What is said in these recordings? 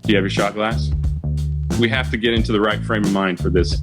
Do you have your shot glass? We have to get into the right frame of mind for this.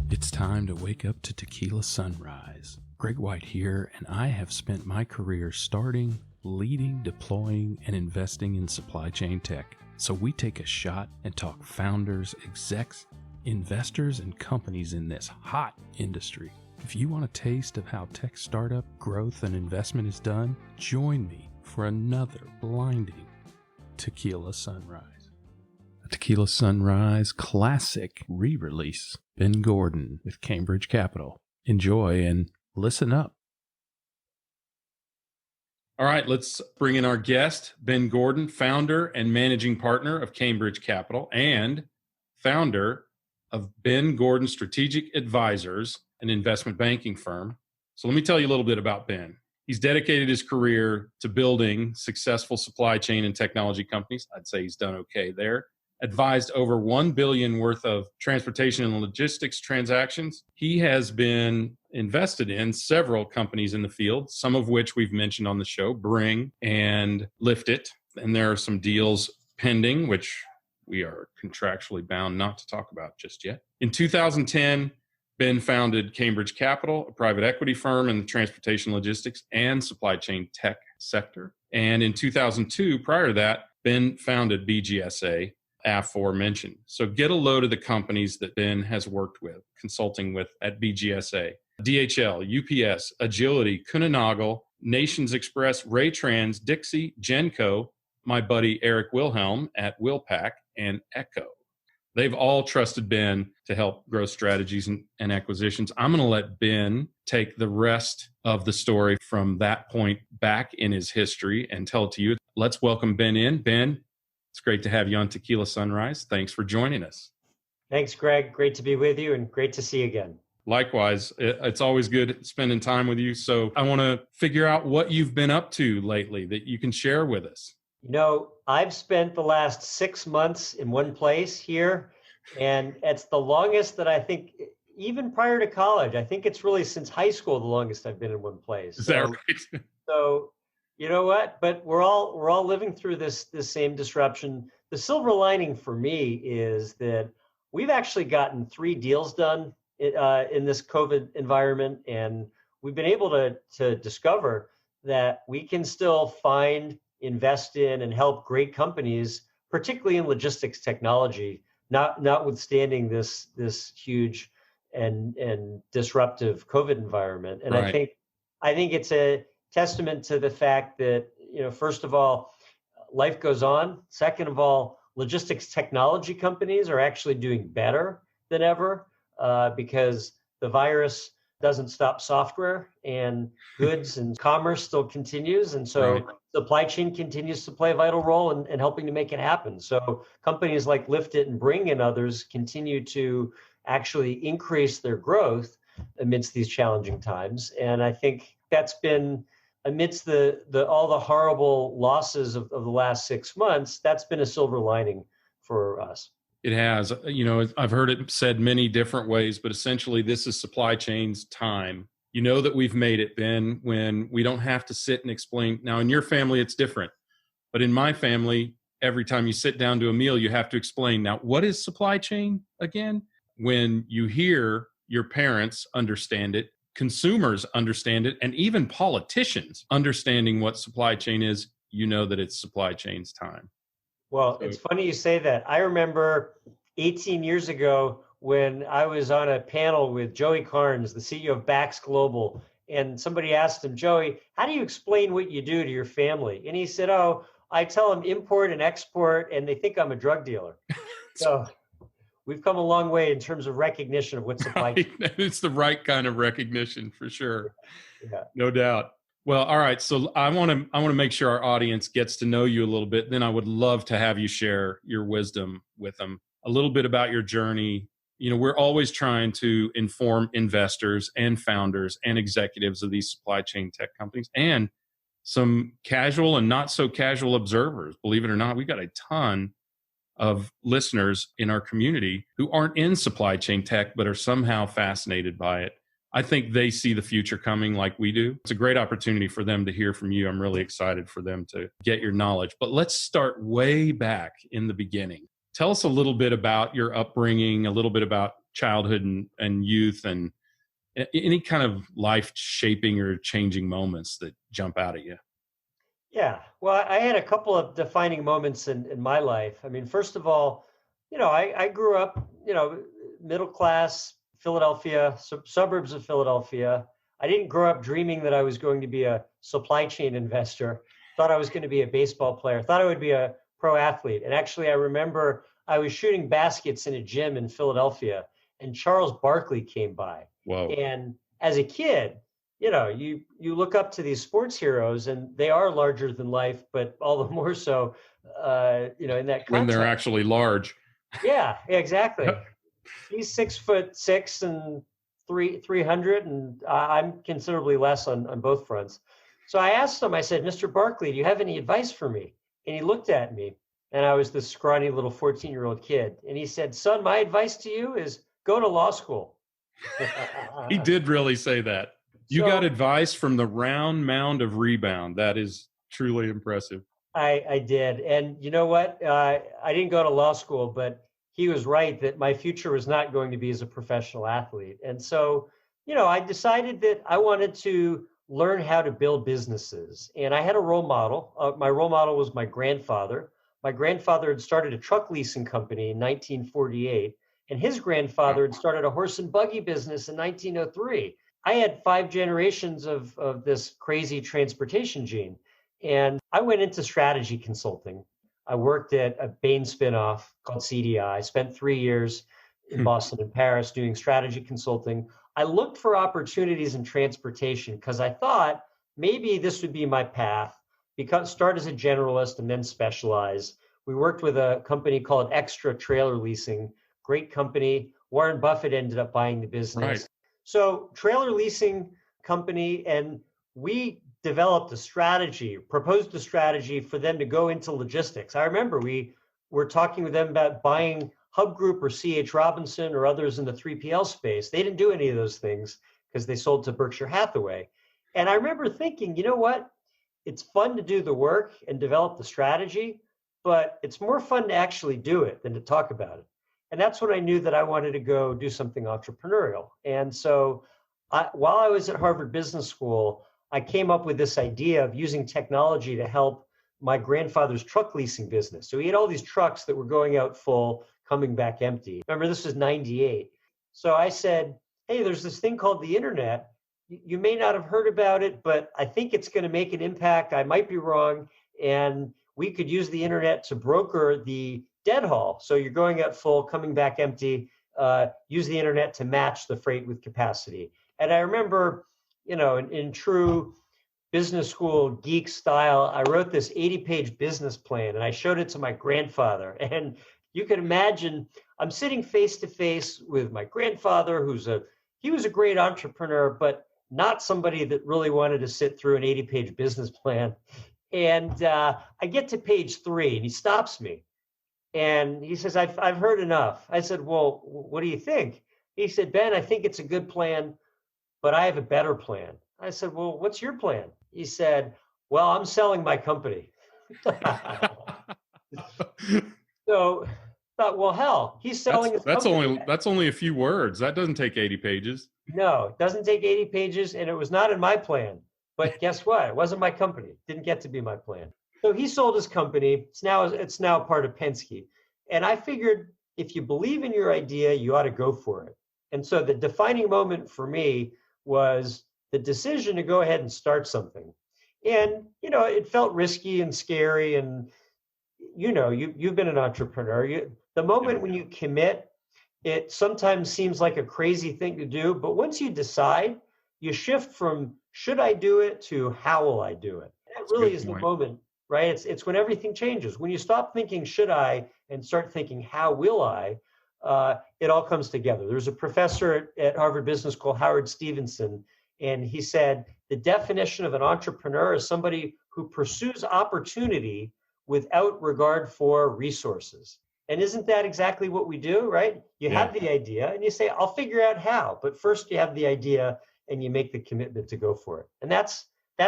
It's time to wake up to Tequila Sunrise. Greg White here, and I have spent my career starting, leading, deploying, and investing in supply chain tech. So we take a shot and talk founders, execs, investors, and companies in this hot industry. If you want a taste of how tech startup growth and investment is done, join me for another blinding Tequila Sunrise. A Tequila Sunrise classic re-release. Ben Gordon with Cambridge Capital. Enjoy and listen up. All right, let's bring in our guest, Ben Gordon, founder and managing partner of Cambridge Capital and founder of Ben Gordon Strategic Advisors, an investment banking firm. So let me tell you a little bit about Ben. He's dedicated his career to building successful supply chain and technology companies. I'd say he's done okay there. Advised over $1 billion worth of transportation and logistics transactions. He has been invested in several companies in the field, some of which we've mentioned on the show, Bring and Lift It. And there are some deals pending, which we are contractually bound not to talk about just yet. In 2010, Ben founded Cambridge Capital, a private equity firm in the transportation, logistics, and supply chain tech sector. And in 2002, prior to that, Ben founded BGSA, aforementioned. So get a load of the companies that Ben has worked with, consulting with at BGSA. DHL, UPS, Agility, Kuehne+Nagel, Nations Express, Raytrans, Dixie, Genco, my buddy Eric Wilhelm at Wilpack, and Echo. They've all trusted Ben to help grow strategies and acquisitions. I'm going to let Ben take the rest of the story from that point back in his history and tell it to you. Let's welcome Ben in. Ben, it's great to have you on Tequila Sunrise. Thanks for joining us. Thanks, Greg. Great to be with you and great to see you again. Likewise, it's always good spending time with you. So I want to figure out what you've been up to lately that you can share with us. You know, I've spent the last 6 months in one place here, and it's the longest that I think, even prior to college. I think it's really since high school, the longest I've been in one place. Is that right? So you know what? But we're all living through this same disruption. The silver lining for me is that we've actually gotten 3 deals done in this COVID environment, and we've been able to discover that we can still find, invest in, and help great companies, particularly in logistics technology, notwithstanding this huge and disruptive COVID environment. And right. I think it's a testament to the fact that, first of all, life goes on. Second of all, logistics technology companies are actually doing better than ever because the virus doesn't stop software, and goods and commerce still continues. And so right. Supply chain continues to play a vital role in helping to make it happen. So companies like Lift It and Bring and others continue to actually increase their growth amidst these challenging times. And I think that's been, amidst all the horrible losses of the last 6 months, that's been a silver lining for us. It has. I've heard it said many different ways, but essentially this is supply chain's time. You know that we've made it, Ben, when we don't have to sit and explain. Now, in your family, it's different. But in my family, every time you sit down to a meal, you have to explain. Now, what is supply chain again? When you hear your parents understand it, consumers understand it, and even politicians understanding what supply chain is, you know that it's supply chain's time. Well, it's funny you say that. I remember 18 years ago when I was on a panel with Joey Carnes, the CEO of Bax Global, and somebody asked him, Joey, how do you explain what you do to your family? And he said, oh, I tell them import and export, and they think I'm a drug dealer. So we've come a long way in terms of recognition of what supply chain is. It's the right kind of recognition for sure. Yeah. No doubt. Well, all right. So I want to make sure our audience gets to know you a little bit. Then I would love to have you share your wisdom with them, a little bit about your journey. We're always trying to inform investors and founders and executives of these supply chain tech companies and some casual and not so casual observers. Believe it or not, we've got a ton of listeners in our community who aren't in supply chain tech, but are somehow fascinated by it. I think they see the future coming like we do. It's a great opportunity for them to hear from you. I'm really excited for them to get your knowledge. But let's start way back in the beginning. Tell us a little bit about your upbringing, a little bit about childhood and youth, and any kind of life shaping or changing moments that jump out at you. Yeah, well, I had a couple of defining moments in my life. I mean, first of all, I grew up, middle class Philadelphia, suburbs of Philadelphia. I didn't grow up dreaming that I was going to be a supply chain investor. Thought I was going to be a baseball player. Thought I would be a pro athlete. And actually, I remember I was shooting baskets in a gym in Philadelphia, and Charles Barkley came by. Whoa. And as a kid, you look up to these sports heroes, and they are larger than life, but all the more so, in that context. When they're actually large. Yeah, exactly. He's 6'6" and 300, and I'm considerably less on both fronts. So I asked him, I said, Mr. Barkley, do you have any advice for me? And he looked at me, and I was this scrawny little 14-year-old kid. And he said, son, my advice to you is go to law school. He did really say that. You got advice from the round mound of rebound. That is truly impressive. I did. And you know what? I didn't go to law school, but he was right that my future was not going to be as a professional athlete. And so, I decided that I wanted to learn how to build businesses. And I had a role model. My role model was my grandfather. My grandfather had started a truck leasing company in 1948, and his grandfather had started a horse and buggy business in 1903. I had 5 generations of this crazy transportation gene. And I went into strategy consulting. I worked at a Bain spinoff called CDI. I spent 3 years in Boston and Paris doing strategy consulting. I looked for opportunities in transportation because I thought maybe this would be my path, start as a generalist and then specialize. We worked with a company called Extra Trailer Leasing, great company. Warren Buffett ended up buying the business. Right. So trailer leasing company, and we developed a strategy, proposed a strategy for them to go into logistics. I remember we were talking with them about buying Hub Group or C.H. Robinson or others in the 3PL space. They didn't do any of those things because they sold to Berkshire Hathaway. And I remember thinking, you know what? It's fun to do the work and develop the strategy, but it's more fun to actually do it than to talk about it. And that's when I knew that I wanted to go do something entrepreneurial. And so while I was at Harvard Business School, I came up with this idea of using technology to help my grandfather's truck leasing business. So he had all these trucks that were going out full, coming back empty. Remember, this was 98. So I said, hey, there's this thing called the internet. You may not have heard about it, but I think it's going to make an impact. I might be wrong. And we could use the internet to broker the dead haul. So you're going out full, coming back empty, use the internet to match the freight with capacity. And I remember, in true business school geek style, I wrote this 80-page business plan and I showed it to my grandfather. And you can imagine I'm sitting face to face with my grandfather, he was a great entrepreneur, but not somebody that really wanted to sit through an 80-page business plan. And I get to page 3 and he stops me. And he says, I've heard enough. I said, well, what do you think? He said, Ben, I think it's a good plan, but I have a better plan. I said, well, what's your plan? He said, well, I'm selling my company. So I thought, well, hell, he's selling his company. That's only a few words. That doesn't take 80 pages. No, it doesn't take 80 pages, and it was not in my plan. But guess what? It wasn't my company. It didn't get to be my plan. So he sold his company. It's now part of Penske. And I figured if you believe in your idea, you ought to go for it. And so the defining moment for me was the decision to go ahead and start something. And, it felt risky and scary. And, you've been an entrepreneur. The moment when you commit, it sometimes seems like a crazy thing to do. But once you decide, you shift from should I do it to how will I do it? That really is the moment. Right? It's when everything changes. When you stop thinking, should I, and start thinking, how will I, it all comes together. There's a professor at Harvard Business School, Howard Stevenson, and he said, the definition of an entrepreneur is somebody who pursues opportunity without regard for resources. And isn't that exactly what we do, right? You have the idea and you say, I'll figure out how. But first you have the idea and you make the commitment to go for it. And that's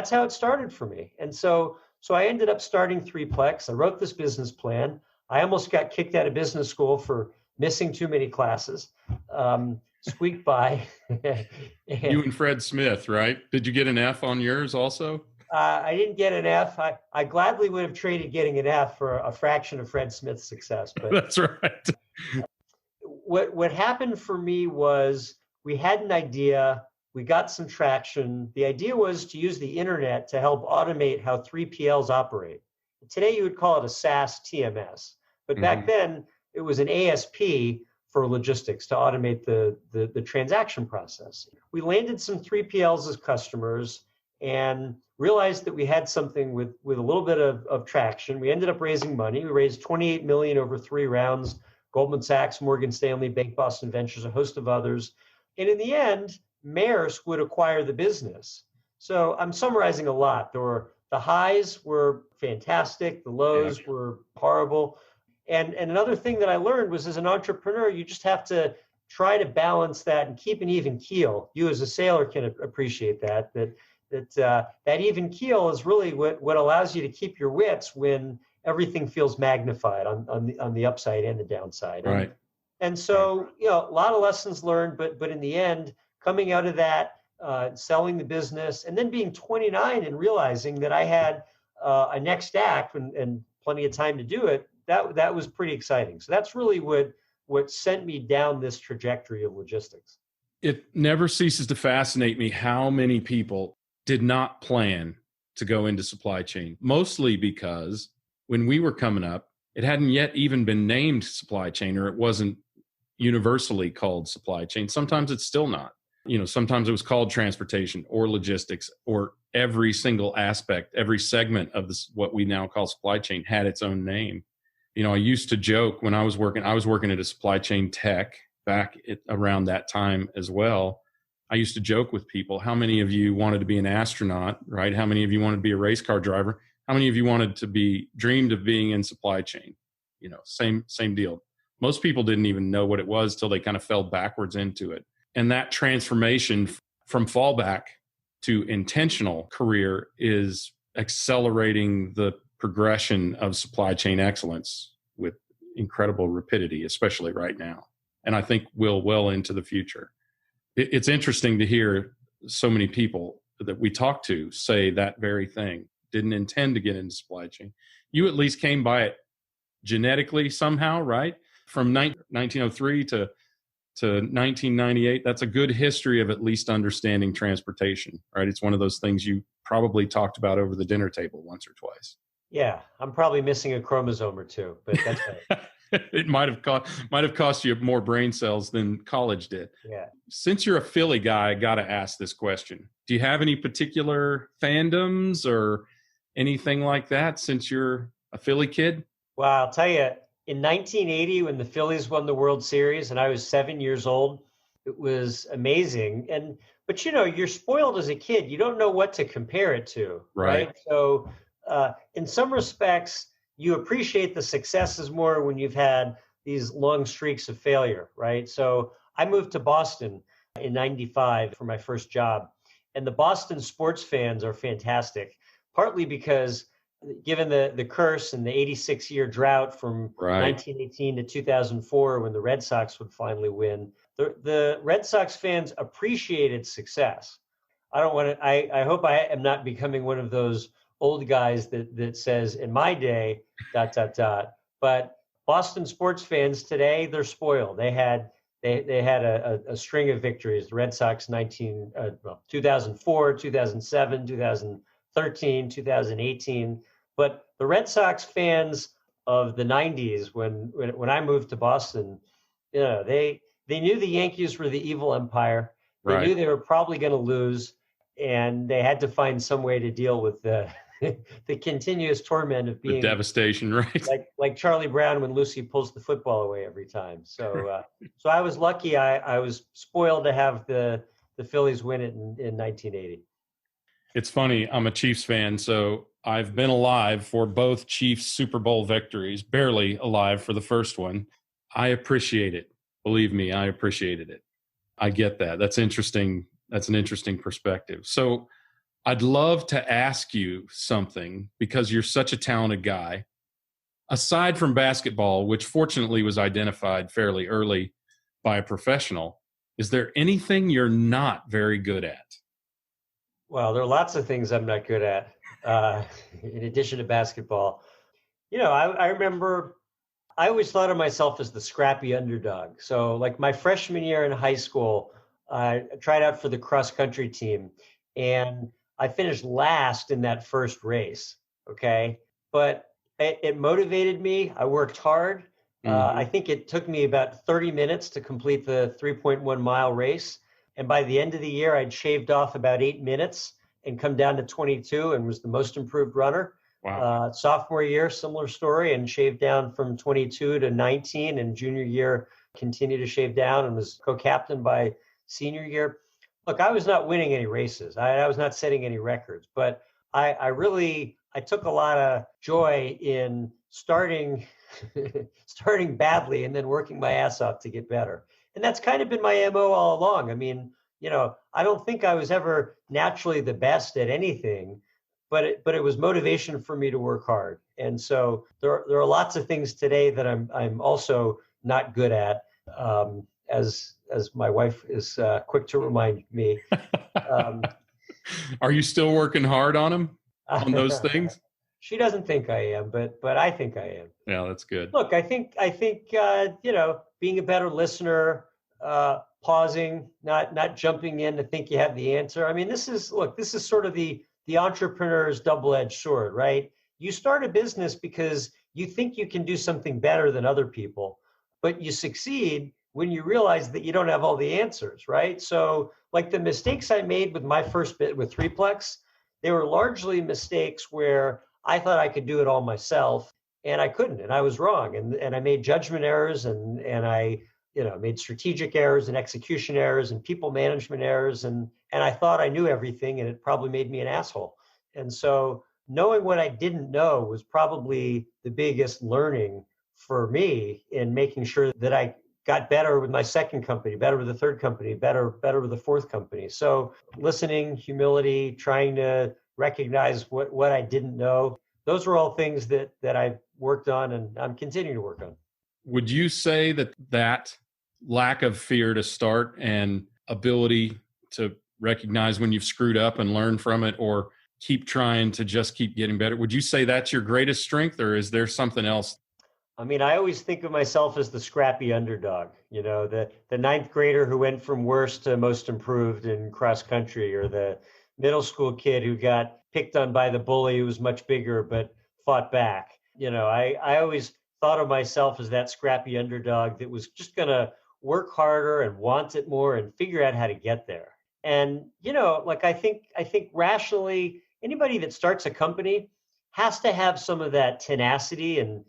how it started for me. And so I ended up starting Threeplex. I wrote this business plan. I almost got kicked out of business school for missing too many classes. Squeaked by. You and Fred Smith, right? Did you get an F on yours also? I didn't get an F. I gladly would have traded getting an F for a fraction of Fred Smith's success. But that's right. What happened for me was we had an idea. We got some traction. The idea was to use the internet to help automate how 3PLs operate. Today, you would call it a SaaS TMS. But back then, it was an ASP for logistics to automate the transaction process. We landed some 3PLs as customers and realized that we had something with a little bit of traction. We ended up raising money. We raised $28 million over 3 rounds, Goldman Sachs, Morgan Stanley, Bank Boston Ventures, a host of others. And in the end, Maersk would acquire the business. So I'm summarizing a lot. The highs were fantastic. The lows were horrible. And another thing that I learned was, as an entrepreneur, you just have to try to balance that and keep an even keel. You as a sailor can appreciate that even keel is really what allows you to keep your wits when everything feels magnified on the upside and the downside. Right. And so, a lot of lessons learned, but in the end, coming out of that, selling the business, and then being 29 and realizing that I had a next act and plenty of time to do it, that was pretty exciting. So that's really what sent me down this trajectory of logistics. It never ceases to fascinate me how many people did not plan to go into supply chain, mostly because when we were coming up, it hadn't yet even been named supply chain, or it wasn't universally called supply chain. Sometimes it's still not. Sometimes it was called transportation or logistics, or every single aspect, every segment of this, what we now call supply chain, had its own name. I used to joke when I was working at a supply chain tech back around that time as well. I used to joke with people, how many of you wanted to be an astronaut, right? How many of you wanted to be a race car driver? How many of you wanted to dreamed of being in supply chain? Same deal. Most people didn't even know what it was till they kind of fell backwards into it. And that transformation from fallback to intentional career is accelerating the progression of supply chain excellence with incredible rapidity, especially right now. And I think will well into the future. It's interesting to hear so many people that we talk to say that very thing. Didn't intend to get into supply chain. You at least came by it genetically somehow, right? From 1903 to 1998, that's a good history of at least understanding transportation, right? It's one of those things you probably talked about over the dinner table once or twice. Yeah, I'm probably missing a chromosome or two, but that's right. It might have cost you more brain cells than college did. Yeah. Since you're a Philly guy, I got to ask this question. Do you have any particular fandoms or anything like that since you're a Philly kid? Well, I'll tell you, in 1980, when the Phillies won the World Series and I was 7 years old, it was amazing. But you're spoiled as a kid. You don't know what to compare it to, right? So in some respects, you appreciate the successes more when you've had these long streaks of failure, right? So I moved to Boston in 95 for my first job. And the Boston sports fans are fantastic, partly because given the curse and the 86-year drought from 1918 to 2004, when the Red Sox would finally win, the Red Sox fans appreciated success. I hope I am not becoming one of those old guys that says, in my day, ... But Boston sports fans today, they're spoiled. They had a string of victories. The Red Sox 2004, 2007, 2013, 2018. But the Red Sox fans of the 90s, when I moved to Boston, they knew the Yankees were the evil empire. They knew they were probably going to lose, and they had to find some way to deal with the continuous torment of being the devastation, right? Like Charlie Brown when Lucy pulls the football away every time. So so I was lucky. I was spoiled to have the Phillies win it in 1980. It's funny. I'm a Chiefs fan, so I've been alive for both Chiefs Super Bowl victories, barely alive for the first one. I appreciate it. Believe me, I appreciated it. I get that. That's interesting. That's an interesting perspective. So I'd love to ask you something because you're such a talented guy. Aside from basketball, which fortunately was identified fairly early by a professional, is there anything you're not very good at? Well, there are lots of things I'm not good at, in addition to basketball. I remember I always thought of myself as the scrappy underdog. So, like my freshman year in high school, I tried out for the cross country team and I finished last in that first race. Okay. But it motivated me. I worked hard. I think it took me about 30 minutes to complete the 3.1 mile race. And by the end of the year, I'd shaved off about 8 minutes and come down to 22 and was the most improved runner. Wow. Sophomore year, similar story, and shaved down from 22 to 19. And junior year, continued to shave down and was co-captain by senior year. Look, I was not winning any races. I was not setting any records, but I took a lot of joy in starting starting badly and then working my ass off to get better. And that's kind of been my MO all along. I mean, I don't think I was ever naturally the best at anything, but it was motivation for me to work hard. And so there are lots of things today that I'm also not good at, as my wife is quick to remind me. Are you still working hard on them, on those things? She doesn't think I am, but I think I am. Yeah, that's good. Look, I think being a better listener, pausing, not jumping in to think you have the answer. I mean, this is sort of the entrepreneur's double-edged sword, right? You start a business because you think you can do something better than other people, but you succeed when you realize that you don't have all the answers, right? So like the mistakes I made with my first bit with Threeplex, they were largely mistakes where I thought I could do it all myself and I couldn't, and I was wrong. And I made judgment errors and I, made strategic errors and execution errors and people management errors. And I thought I knew everything and it probably made me an asshole. And so knowing what I didn't know was probably the biggest learning for me in making sure that I got better with my second company, better with the third company, better with the fourth company. So listening, humility, trying to recognize what I didn't know. Those are all things that I've worked on and I'm continuing to work on. Would you say that lack of fear to start and ability to recognize when you've screwed up and learn from it, or keep trying to just keep getting better, would you say that's your greatest strength, or is there something else? I mean, I always think of myself as the scrappy underdog, the ninth grader who went from worst to most improved in cross country, or the middle school kid who got picked on by the bully who was much bigger but fought back. I always thought of myself as that scrappy underdog that was just going to work harder and want it more and figure out how to get there. And, I think rationally, anybody that starts a company has to have some of that tenacity and,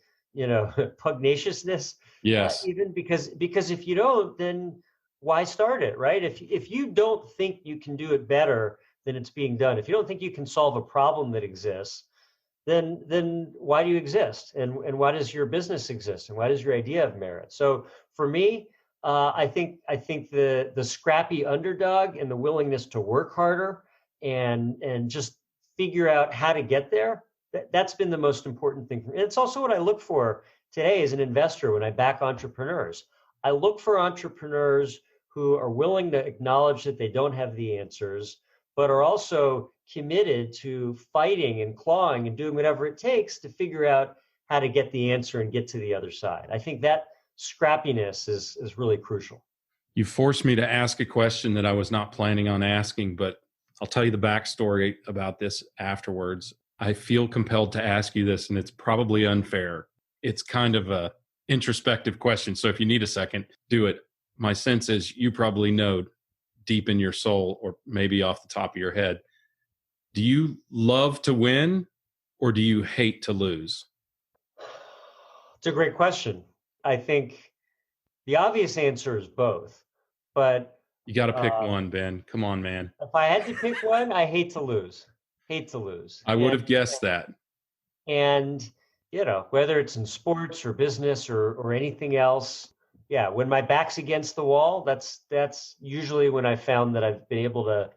pugnaciousness. Yes. Even because if you don't, then why start it, right? If you don't think you can do it better than it's being done, if you don't think you can solve a problem that exists, then why do you exist? And why does your business exist? And why does your idea have merit? So for me, I think the scrappy underdog and the willingness to work harder and just figure out how to get there, that's been the most important thing for me. And it's also what I look for today as an investor when I back entrepreneurs. I look for entrepreneurs who are willing to acknowledge that they don't have the answers, but are also committed to fighting and clawing and doing whatever it takes to figure out how to get the answer and get to the other side. I think that scrappiness is really crucial. You forced me to ask a question that I was not planning on asking, but I'll tell you the backstory about this afterwards. I feel compelled to ask you this, and it's probably unfair. It's kind of a introspective question. So if you need a second, do it. My sense is you probably know deep in your soul, or maybe off the top of your head, do you love to win or do you hate to lose? It's a great question. I think the obvious answer is both, but you got to pick one, Ben. Come on, man. If I had to pick one, I hate to lose. hate to lose. I would have guessed that. And, whether it's in sports or business or anything else, yeah, when my back's against the wall, that's usually when I found that I've been able to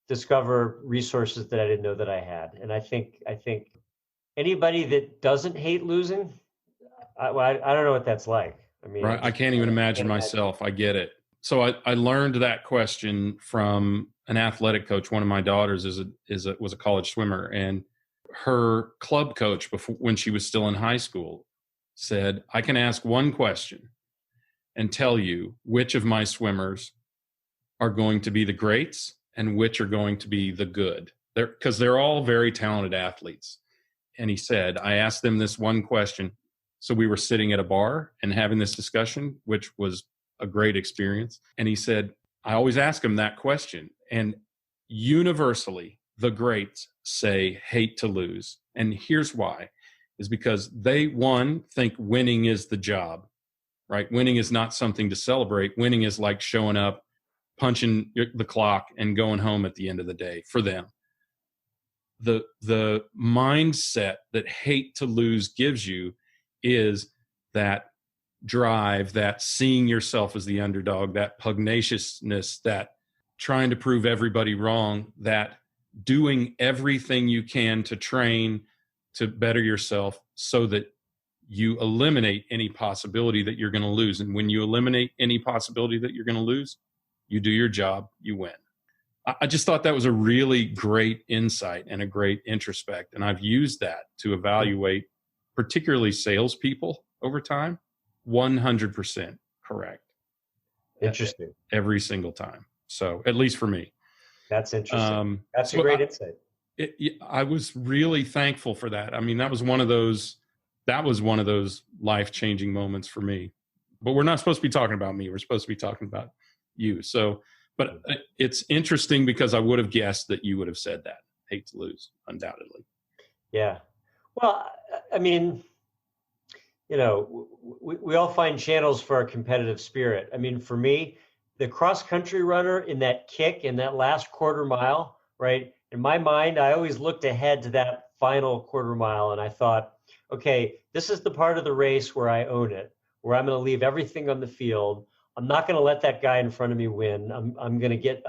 discover resources that I didn't know that I had. And I think anybody that doesn't hate losing, I don't know what that's like. I mean, right. I can't even imagine myself. I get it. So I learned that question from an athletic coach. One of my daughters was a college swimmer, and her club coach when she was still in high school said, I can ask one question and tell you which of my swimmers are going to be the greats and which are going to be the good. Because they're all very talented athletes. And he said, I asked them this one question. So we were sitting at a bar and having this discussion, which was a great experience. And he said, I always ask them that question. And universally, the greats say hate to lose. And here's why, is because they, one, think winning is the job, right? Winning is not something to celebrate. Winning is like showing up, punching the clock, and going home at the end of the day for them. The mindset that hate to lose gives you is that drive, that seeing yourself as the underdog, that pugnaciousness, that trying to prove everybody wrong, that doing everything you can to train to better yourself so that you eliminate any possibility that you're going to lose. And when you eliminate any possibility that you're going to lose, you do your job, you win. I just thought that was a really great insight and a great introspect. And I've used that to evaluate particularly salespeople over time. 100% correct. Interesting. Every single time. So at least for me. That's interesting. That's a great insight. I was really thankful for that. I mean, that was one of those life-changing moments for me. But we're not supposed to be talking about me. We're supposed to be talking about you. So, but it's interesting because I would have guessed that you would have said that. Hate to lose, undoubtedly. Yeah. Well, I mean, we all find channels for our competitive spirit. I mean, for me, the cross-country runner in that kick in that last quarter mile, right? In my mind, I always looked ahead to that final quarter mile, and I thought, okay, this is the part of the race where I own it, where I'm going to leave everything on the field. I'm not going to let that guy in front of me win. I'm going to get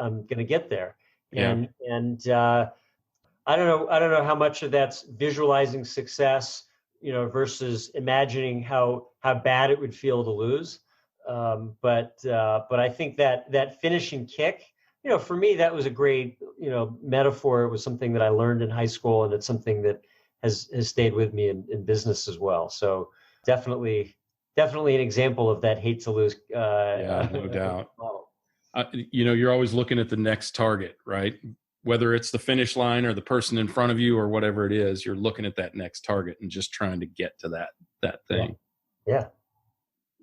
there. Yeah. And I don't know how much of that's visualizing success, versus imagining how bad it would feel to lose. But I think that finishing kick, for me, that was a great, metaphor. It was something that I learned in high school, and it's something that has stayed with me in business as well. So definitely an example of that hate to lose. Yeah, no doubt. You're always looking at the next target, right? Whether it's the finish line or the person in front of you or whatever it is, you're looking at that next target and just trying to get to that thing. Yeah.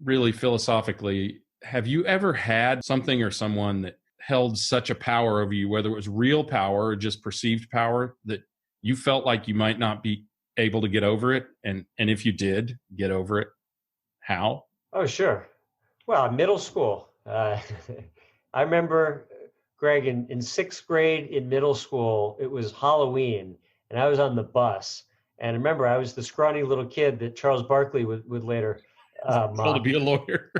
Really philosophically, have you ever had something or someone that held such a power over you, whether it was real power or just perceived power, that you felt like you might not be able to get over it? And if you did get over it, how? Oh, sure. Well, middle school. I remember, Greg, in sixth grade in middle school, it was Halloween, and I was on the bus. And remember, I was the scrawny little kid that Charles Barkley would later to be a lawyer.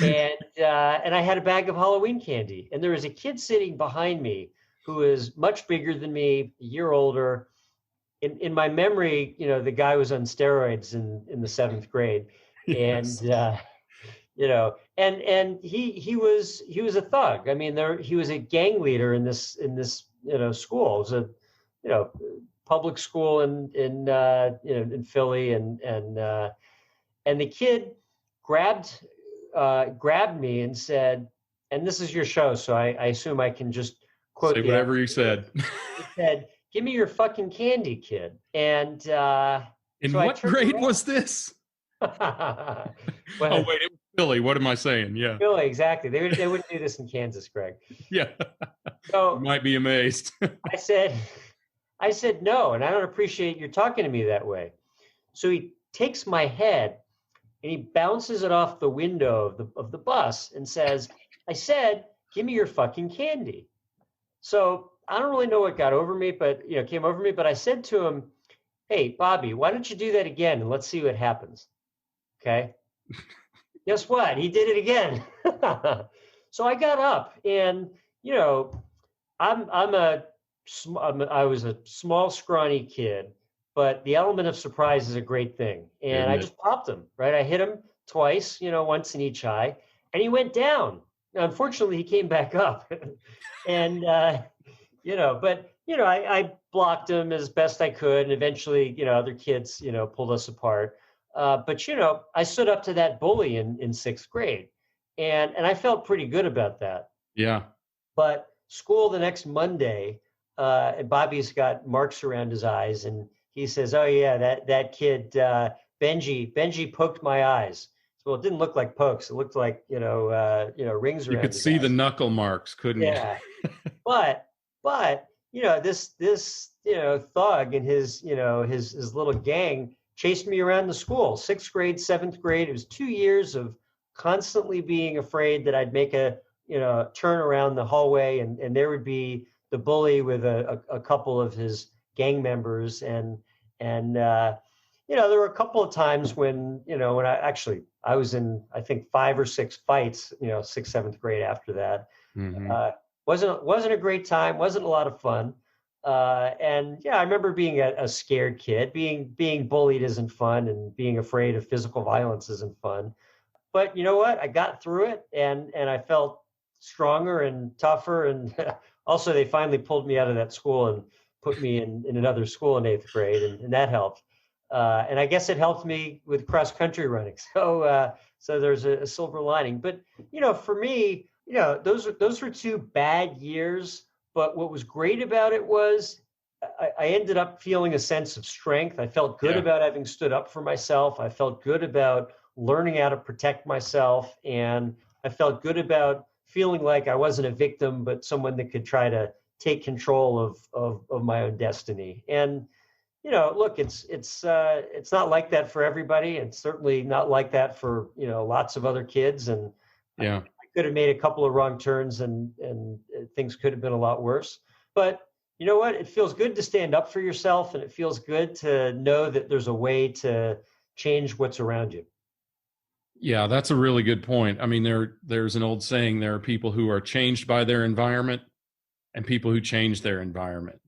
And I had a bag of Halloween candy. And there was a kid sitting behind me who is much bigger than me, a year older. In my memory, the guy was on steroids in the seventh grade. Yes. And he was a thug. I mean, he was a gang leader in this school. It was a public school in Philly, and the kid grabbed me and said, and this is your show, so I assume I can just quote. Say whatever you said. He said, "Give me your fucking candy, kid." And in so what grade was this? Well, oh wait, it was Philly. What am I saying? Yeah, Philly, exactly. They wouldn't do this in Kansas, Greg. Yeah, so you might be amazed. I said no, and I don't appreciate you talking to me that way. So he takes my head and he bounces it off the window of the bus and says, "I said, give me your fucking candy." So I don't really know what got over me, but came over me. But I said to him, "Hey, Bobby, why don't you do that again and let's see what happens?" Okay. Guess what? He did it again. So I got up, and I was a small, scrawny kid, but the element of surprise is a great thing. And Isn't I it? just popped him, right? I hit him twice, once in each eye, and he went down. Now, unfortunately, he came back up, and I blocked him as best I could, and eventually, other kids, pulled us apart. But I stood up to that bully in sixth grade, and I felt pretty good about that. Yeah. But school the next Monday, and Bobby's got marks around his eyes, and he says, "Oh yeah, that kid Benji poked my eyes." Well, it didn't look like pokes; it looked like rings around. You could his see eyes. the knuckle marks, couldn't you? Yeah, but this thug and his little gang chased me around the school, sixth grade, seventh grade. It was 2 years of constantly being afraid that I'd make a turn around the hallway, and there would be the bully with a couple of his gang members, and there were a couple of times when I was in, I think, 5 or 6 fights, sixth, seventh grade after that. Mm-hmm. Wasn't a great time, wasn't a lot of fun. And I remember being a scared kid. Being bullied isn't fun, and being afraid of physical violence isn't fun. But you know what? I got through it, and I felt stronger and tougher. And also, they finally pulled me out of that school and put me in another school in 8th grade, and that helped. And I guess it helped me with cross country running. So there's a silver lining. But for me, those were 2 bad years. But what was great about it was I ended up feeling a sense of strength. I felt good about having stood up for myself. I felt good about learning how to protect myself. And I felt good about feeling like I wasn't a victim, but someone that could try to take control of my own destiny. And, look, it's not like that for everybody. It's certainly not like that for, lots of other kids. And I could have made a couple of wrong turns, and things could have been a lot worse. But you know what? It feels good to stand up for yourself, and it feels good to know that there's a way to change what's around you. Yeah, that's a really good point. I mean, there's an old saying, there are people who are changed by their environment and people who change their environment.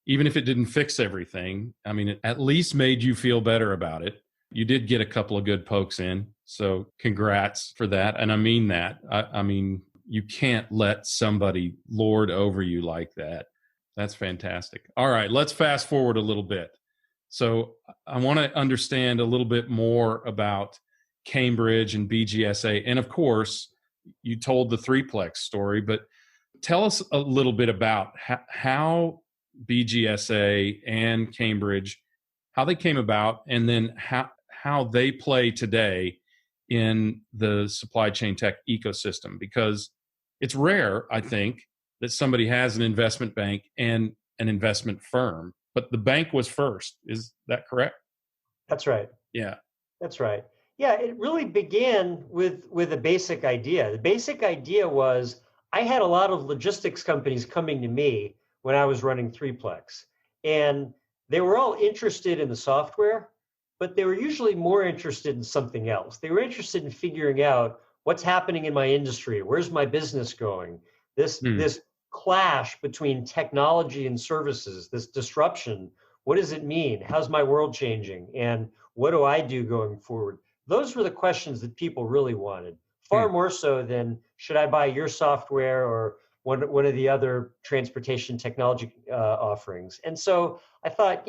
Even if it didn't fix everything, I mean, it at least made you feel better about it. You did get a couple of good pokes in, so congrats for that. And I mean that. I mean, you can't let somebody lord over you like that. That's fantastic. All right, let's fast forward a little bit. So I want to understand a little bit more about Cambridge and BGSA. And of course, you told the threeplex story, but tell us a little bit about how BGSA and Cambridge, how they came about, and then how they play today in the supply chain tech ecosystem. Because it's rare, I think, that somebody has an investment bank and an investment firm, but the bank was first. Is that correct? That's right. Yeah. That's right. Yeah, it really began with a basic idea. The basic idea was I had a lot of logistics companies coming to me when I was running threeplex, and they were all interested in the software, but they were usually more interested in something else. They were interested in figuring out what's happening in my industry, where's my business going, this clash between technology and services, this disruption. What does it mean? How's my world changing? And what do I do going forward? Those were the questions that people really wanted, far more so than should I buy your software or one of the other transportation technology offerings. And so I thought,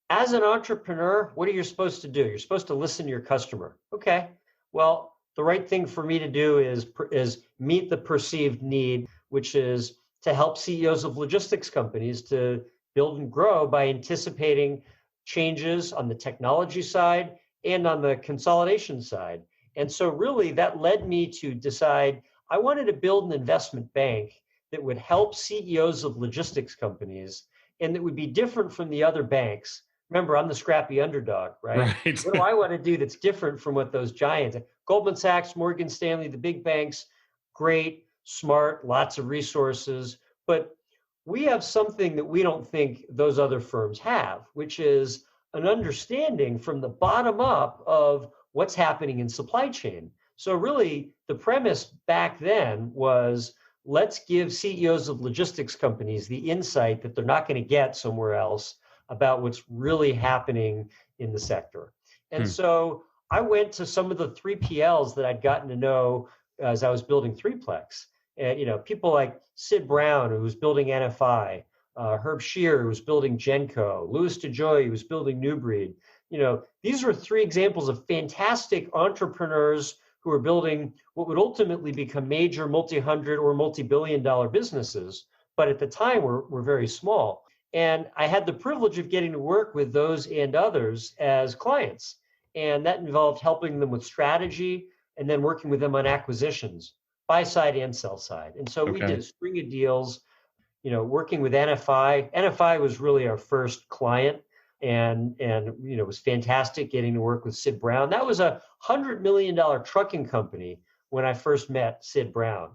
as an entrepreneur, what are you supposed to do? You're supposed to listen to your customer. Okay, well, the right thing for me to do is meet the perceived need, which is to help CEOs of logistics companies to build and grow by anticipating changes on the technology side and on the consolidation side. And so really that led me to decide I wanted to build an investment bank that would help CEOs of logistics companies and that would be different from the other banks. Remember, I'm the scrappy underdog, right? What do I want to do that's different from what those giants, Goldman Sachs, Morgan Stanley, the big banks, great, smart, lots of resources. But we have something that we don't think those other firms have, which is an understanding from the bottom up of what's happening in supply chain. So really, the premise back then was, let's give CEOs of logistics companies the insight that they're not going to get somewhere else about what's really happening in the sector. And so I went to some of the 3PLs that I'd gotten to know as I was building Threeplex. And, people like Sid Brown, who was building NFI, Herb Shear, who was building Genco, Louis DeJoy, who was building New Breed. These were three examples of fantastic entrepreneurs who were building what would ultimately become major multi-hundred or multi-billion-dollar businesses, but at the time were very small. And I had the privilege of getting to work with those and others as clients. And that involved helping them with strategy and then working with them on acquisitions, buy side and sell side. And so we did a string of deals, working with NFI. NFI was really our first client, and it was fantastic getting to work with Sid Brown. That was a $100 million trucking company when I first met Sid Brown.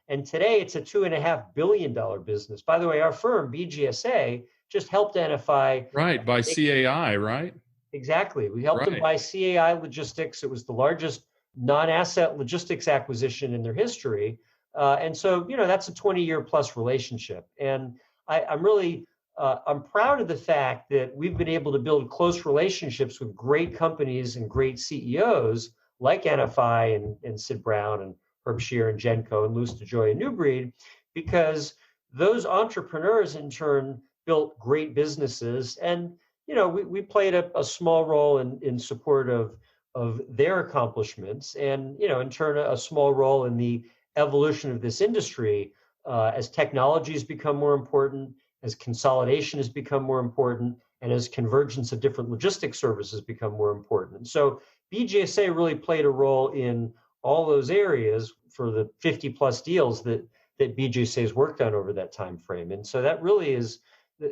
And today it's a $2.5 billion business. By the way, our firm, BGSA, just helped NFI. Right, by CAI, right? Exactly. We helped them buy CAI Logistics. It was the largest non-asset logistics acquisition in their history. And so, that's a 20-year plus relationship. And I'm really, I'm proud of the fact that we've been able to build close relationships with great companies and great CEOs like NFI and Sid Brown and Herb Shear and Genco and Louis DeJoy and New Breed, because those entrepreneurs in turn built great businesses. And, we played a small role in support of their accomplishments, and, in turn, a small role in the evolution of this industry as technology has become more important, as consolidation has become more important, and as convergence of different logistics services become more important. So BGSA really played a role in all those areas for the 50 plus deals that BGSA has worked on over that time frame. And so that really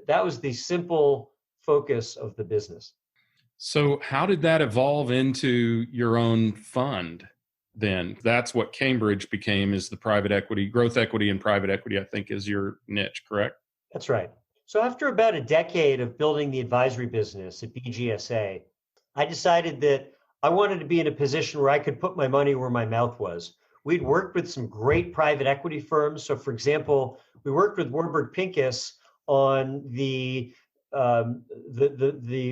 that was the simple focus of the business. So how did that evolve into your own fund then? That's what Cambridge became, is the private equity, growth equity and private equity, I think is your niche, correct? That's right. So after about a decade of building the advisory business at BGSA, I decided that I wanted to be in a position where I could put my money where my mouth was. We'd worked with some great private equity firms. So for example, we worked with Warburg Pincus on the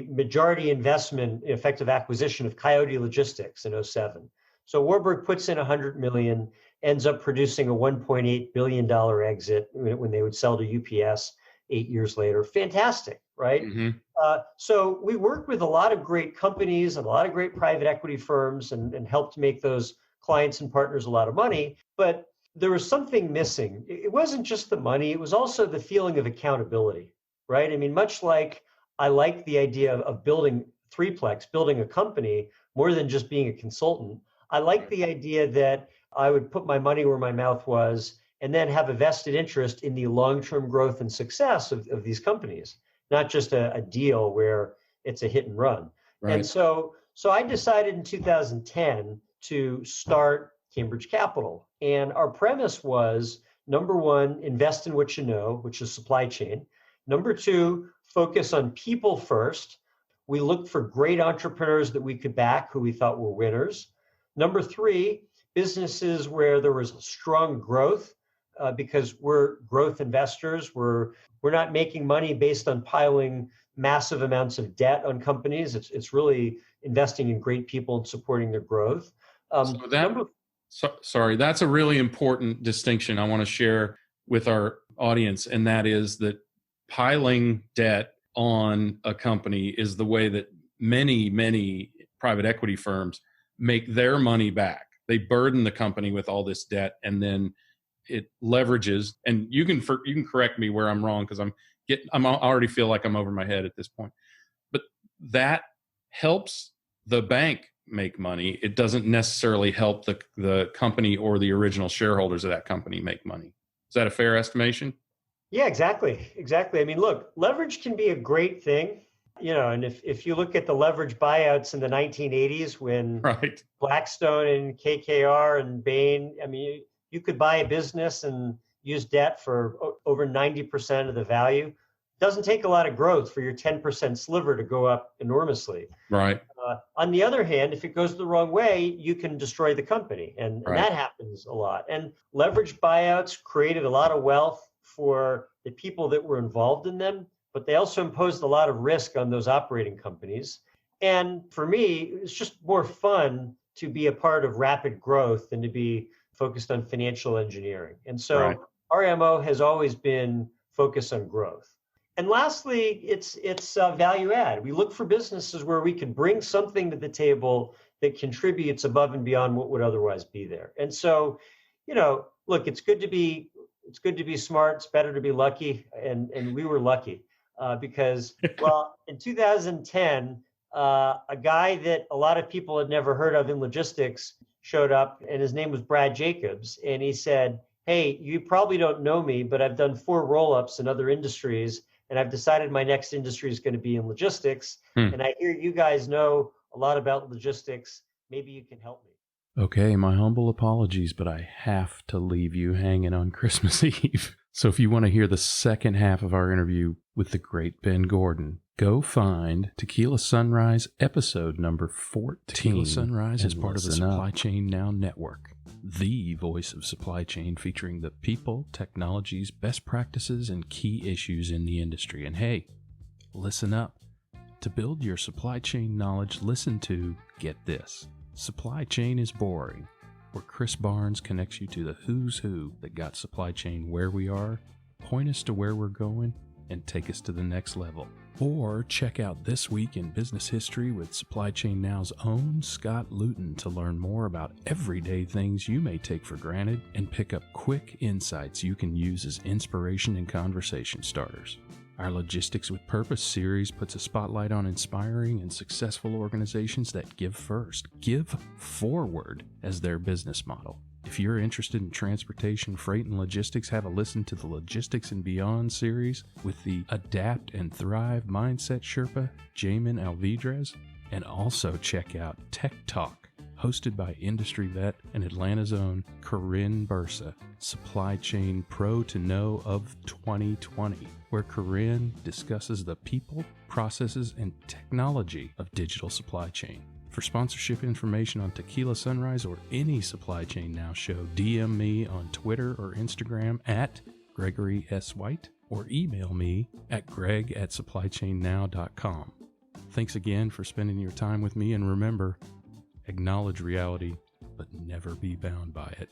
majority investment effective acquisition of Coyote Logistics in 2007. So Warburg puts in $100 million, ends up producing a $1.8 billion exit when they would sell to UPS 8 years later. Fantastic, right? Mm-hmm. So we worked with a lot of great companies and a lot of great private equity firms and helped make those clients and partners a lot of money. But there was something missing. It wasn't just the money, it was also the feeling of accountability, right? I mean, much like I like the idea of building Threeplex, building a company, more than just being a consultant, I like the idea that I would put my money where my mouth was and then have a vested interest in the long-term growth and success of these companies, not just a deal where it's a hit and run. Right. And so I decided in 2010 to start Cambridge Capital. And our premise was, number one, invest in what you know, which is supply chain. Number two, focus on people first. We looked for great entrepreneurs that we could back who we thought were winners. Number three, businesses where there was strong growth, because we're growth investors. We're not making money based on piling massive amounts of debt on companies. It's really investing in great people and supporting their growth. Sorry, that's a really important distinction I want to share with our audience, and that is that piling debt on a company is the way that many private equity firms make their money back. They burden the company with all this debt, and then it leverages. And you can correct me where I'm wrong, because I already feel like I'm over my head at this point. But that helps the bank make money. It doesn't necessarily help the company or the original shareholders of that company make money. Is that a fair estimation? Yeah, exactly. I mean, look, leverage can be a great thing. And if you look at the leverage buyouts in the 1980s when Blackstone and KKR and Bain, I mean, you could buy a business and use debt for over 90% of the value. It doesn't take a lot of growth for your 10% sliver to go up enormously. Right. On the other hand, if it goes the wrong way, you can destroy the company. And Right. that happens a lot. And leveraged buyouts created a lot of wealth for the people that were involved in them, but they also imposed a lot of risk on those operating companies. And for me, it's just more fun to be a part of rapid growth than to be focused on financial engineering. And so Right. our MO has always been focused on growth. And lastly, it's value add. We look for businesses where we can bring something to the table that contributes above and beyond what would otherwise be there. And so, look, it's good to be smart. It's better to be lucky, and we were lucky because, well, in 2010, a guy that a lot of people had never heard of in logistics showed up, and his name was Brad Jacobs, and he said, "Hey, you probably don't know me, but I've done 4 roll-ups in other industries. And I've decided my next industry is going to be in logistics. And I hear you guys know a lot about logistics. Maybe you can help me." Okay, my humble apologies, but I have to leave you hanging on Christmas Eve. So if you want to hear the second half of our interview with the great Ben Gordon, go find TECHquila Sunrise episode number 14. TECHquila Sunrise is part of the Supply Chain Now Network, the voice of supply chain, featuring the people, technologies, best practices, and key issues in the industry. And hey, listen up. To build your supply chain knowledge, listen to, get this, Supply Chain is Boring, where Chris Barnes connects you to the who's who that got supply chain where we are, point us to where we're going, and take us to the next level. Or check out This Week in Business History with Supply Chain Now's own Scott Luton to learn more about everyday things you may take for granted and pick up quick insights you can use as inspiration and conversation starters. Our Logistics with Purpose series puts a spotlight on inspiring and successful organizations that give first, give forward as their business model. If you're interested in transportation, freight, and logistics, have a listen to the Logistics and Beyond series with the Adapt and Thrive Mindset Sherpa, Jamin Alvidrez, and also check out Tech Talk, hosted by industry vet and Atlanta's own Corinne Bursa, Supply Chain Pro to Know of 2020, where Corinne discusses the people, processes, and technology of digital supply chain. For sponsorship information on TECHquila Sunrise or any Supply Chain Now show, DM me on Twitter or Instagram at Gregory S. White or email me at greg@supplychainnow.com. Thanks again for spending your time with me, and remember, acknowledge reality, but never be bound by it.